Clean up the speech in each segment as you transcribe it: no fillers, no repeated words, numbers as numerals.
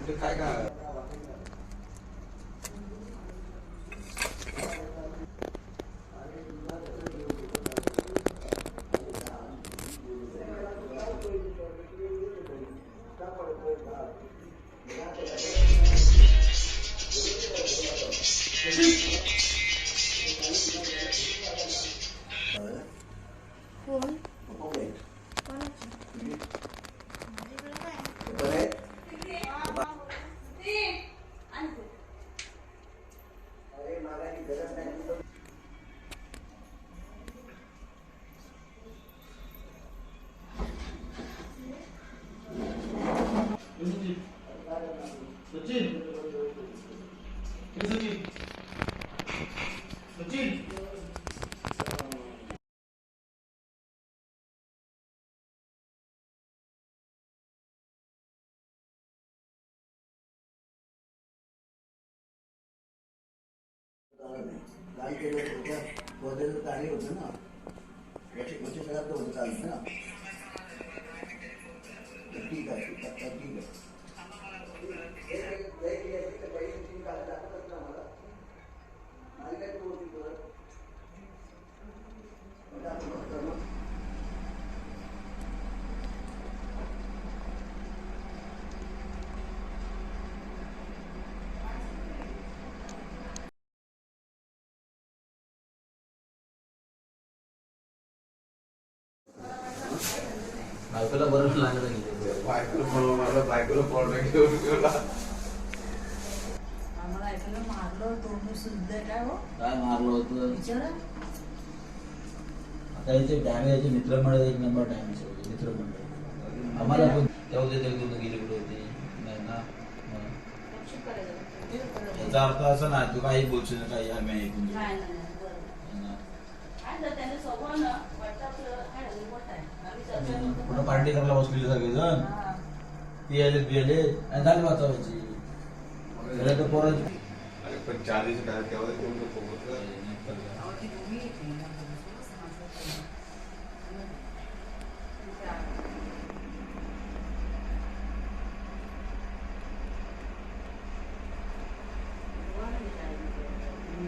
काय काय लाल केलं होतं वगैरे काही होतं ना वर्षी सगळ्यात होतं चालतं ना ठीक आहे ठीक बायकोला बरं लागलं बायकोला बायकोला प्रॉब्लेम घेऊन गेला आम्हाला ऐकायला मारलं होतं शुद्ध काय हो काय मारलं होतं विचारा आता याचे डॅमेज मित्रमंडळ एक नंबर डॅमेज होते मित्रमंडळ आम्हाला पण तेव्हा ते गेले कुठे होते नाही ना याचा अर्थ असा ना तू काही बोलशील ना काही आम्ही ऐकून कुठं पार्टी करायला बसलेले सगळेजण ती आले बिले आणि झाली वाचावायची तर पोरं पण 4 दिवस काय तेव्हा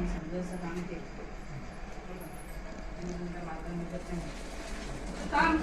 समजायचं काम ते काम